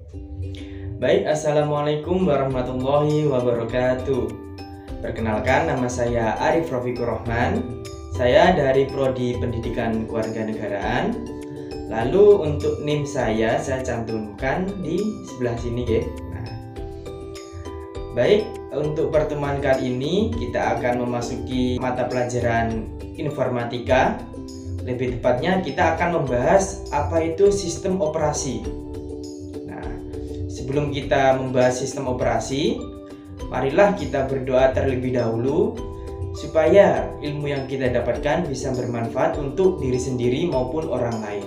Baik, Assalamualaikum warahmatullahi wabarakatuh. Perkenalkan, nama saya Arif Rofikur Rahman. Saya dari Prodi Pendidikan Kewarganegaraan. Lalu untuk NIM saya cantumkan di sebelah sini ya. Baik, untuk pertemuan kali ini kita akan memasuki mata pelajaran informatika. Lebih tepatnya kita akan membahas apa itu sistem operasi. Sebelum kita membahas sistem operasi, marilah kita berdoa terlebih dahulu supaya ilmu yang kita dapatkan bisa bermanfaat untuk diri sendiri maupun orang lain.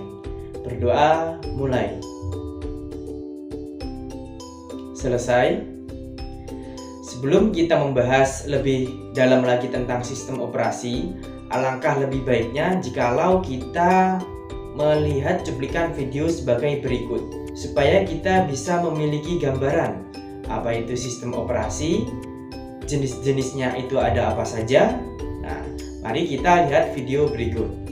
Berdoa mulai. Selesai. Sebelum kita membahas lebih dalam lagi tentang sistem operasi, alangkah lebih baiknya jikalau kita melihat cuplikan video sebagai berikut, supaya kita bisa memiliki gambaran apa itu sistem operasi, jenis-jenisnya itu ada apa saja. Nah, mari kita lihat video berikut.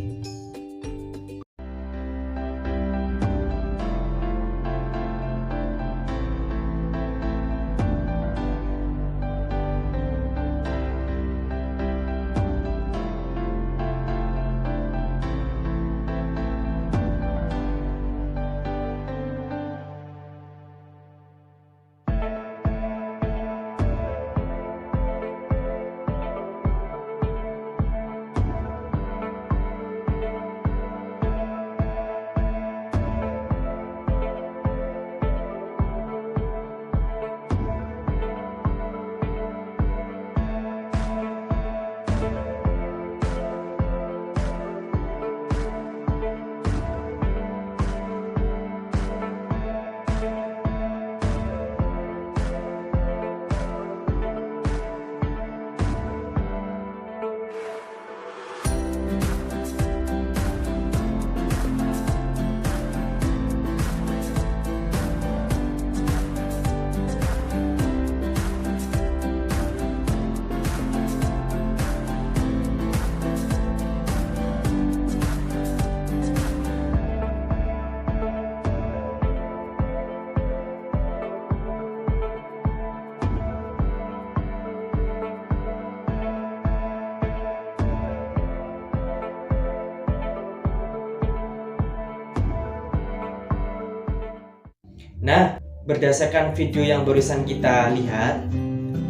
Nah, berdasarkan video yang barusan kita lihat,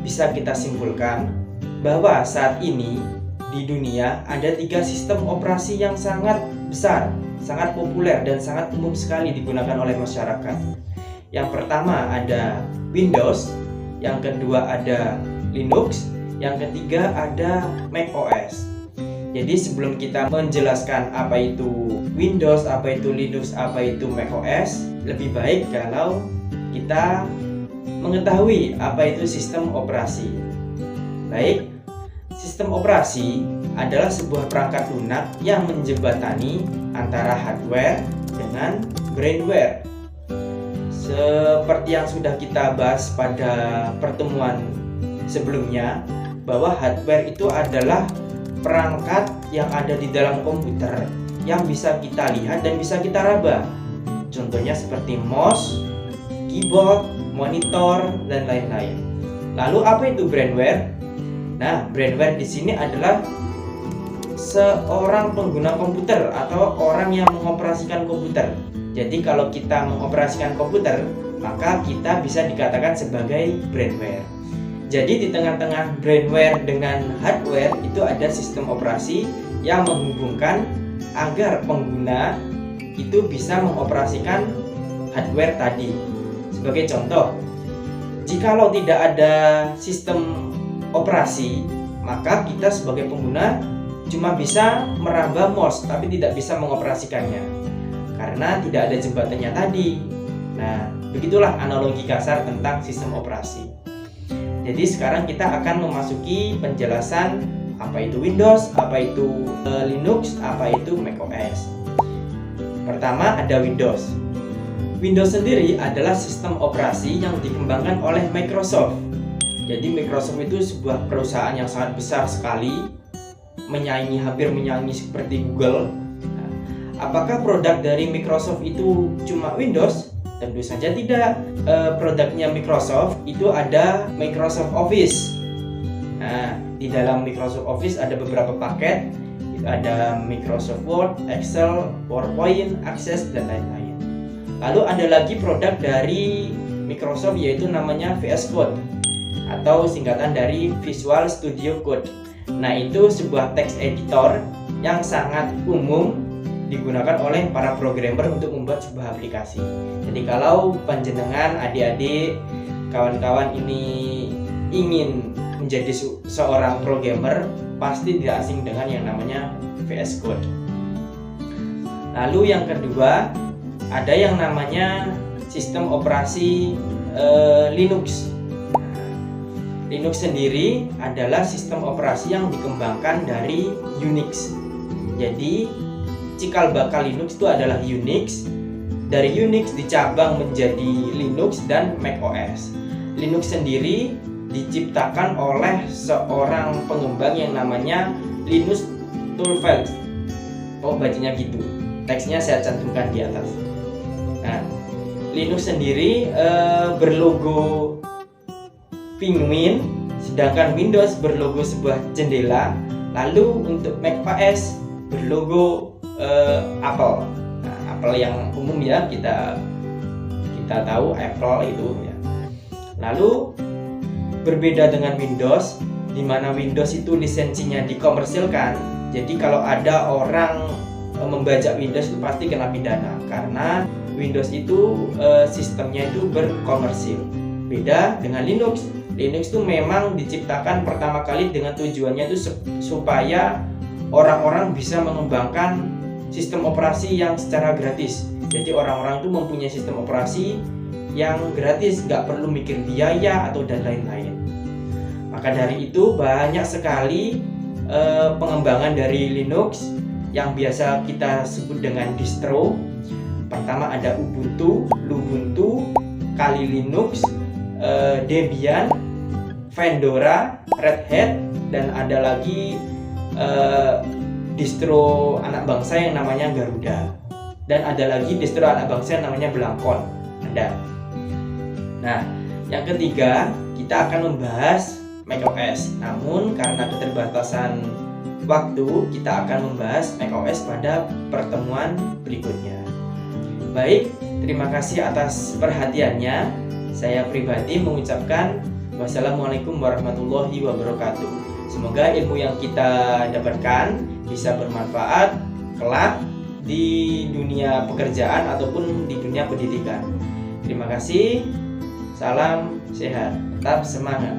bisa kita simpulkan bahwa saat ini di dunia ada 3 sistem operasi yang sangat besar, sangat populer dan sangat umum sekali digunakan oleh masyarakat. Yang pertama ada Windows, yang kedua ada Linux, yang ketiga ada macOS. Jadi sebelum kita menjelaskan apa itu Windows, apa itu Linux, apa itu macOS, lebih baik kalau kita mengetahui apa itu sistem operasi. Baik, sistem operasi adalah sebuah perangkat lunak yang menjembatani antara hardware dengan brainware. Seperti yang sudah kita bahas pada pertemuan sebelumnya, bahwa hardware itu adalah perangkat yang ada di dalam komputer yang bisa kita lihat dan bisa kita raba. Contohnya seperti mouse, keyboard, monitor, dan lain-lain. Lalu apa itu brainware? Nah, brainware di sini adalah seorang pengguna komputer atau orang yang mengoperasikan komputer. Jadi kalau kita mengoperasikan komputer, maka kita bisa dikatakan sebagai brainware. Jadi di tengah-tengah brainware dengan hardware itu ada sistem operasi yang menghubungkan agar pengguna itu bisa mengoperasikan hardware tadi. Sebagai contoh, jikalau tidak ada sistem operasi, maka kita sebagai pengguna cuma bisa meraba mouse tapi tidak bisa mengoperasikannya karena tidak ada jembatannya tadi. Nah, begitulah analogi kasar tentang sistem operasi. Jadi sekarang kita akan memasuki penjelasan apa itu Windows, apa itu Linux, apa itu macOS. Pertama ada Windows. Windows sendiri adalah sistem operasi yang dikembangkan oleh Microsoft. Jadi Microsoft itu sebuah perusahaan yang sangat besar sekali, hampir menyaingi seperti Google. Nah, apakah produk dari Microsoft itu cuma Windows? Tentu saja tidak. Produknya Microsoft itu ada Microsoft Office. Nah, di dalam Microsoft Office ada beberapa paket. Ada Microsoft Word, Excel, PowerPoint, Access, dan lain-lain. Lalu ada lagi produk dari Microsoft yaitu namanya VS Code atau singkatan dari Visual Studio Code. Nah, itu sebuah text editor yang sangat umum digunakan oleh para programmer untuk membuat sebuah aplikasi. Jadi kalau panjenengan, adik-adik, kawan-kawan ini ingin menjadi seorang programmer, pasti tidak asing dengan yang namanya VS Code. Lalu yang kedua, ada yang namanya sistem operasi Linux. Linux sendiri adalah sistem operasi yang dikembangkan dari Unix. Jadi cikal bakal Linux itu adalah Unix. Dari Unix dicabang menjadi Linux dan macOS. Linux sendiri diciptakan oleh seorang pengembang yang namanya Linus Torvalds. Oh, bacanya gitu. Teksnya saya cantumkan di atas. Nah, Linux sendiri berlogo penguin, sedangkan Windows berlogo sebuah jendela. Lalu untuk macOS berlogo Apple. Nah, Apple yang umum ya kita tahu Apple itu ya. Lalu berbeda dengan Windows, di mana Windows itu lisensinya dikomersilkan. Jadi kalau ada orang membajak Windows itu pasti kena pidana karena Windows itu sistemnya itu berkomersil. Beda dengan Linux. Linux itu memang diciptakan pertama kali dengan tujuannya itu supaya orang-orang bisa mengembangkan sistem operasi yang secara gratis. Jadi orang-orang itu mempunyai sistem operasi yang gratis, nggak perlu mikir biaya atau dan lain-lain. Maka dari itu banyak sekali pengembangan dari Linux yang biasa kita sebut dengan distro. Pertama ada Ubuntu, Lubuntu, Kali Linux, Debian, Fedora, Red Hat, dan ada lagi distro anak bangsa yang namanya Garuda, dan ada lagi distro anak bangsa yang namanya Blancon. Ada. Nah, yang ketiga kita akan membahas macOS. Namun karena keterbatasan waktu, kita akan membahas macOS pada pertemuan berikutnya. Baik, terima kasih atas perhatiannya. Saya pribadi mengucapkan wassalamualaikum warahmatullahi wabarakatuh. Semoga ilmu yang kita dapatkan bisa bermanfaat kelak di dunia pekerjaan ataupun di dunia pendidikan. Terima kasih. Salam sehat, tetap semangat.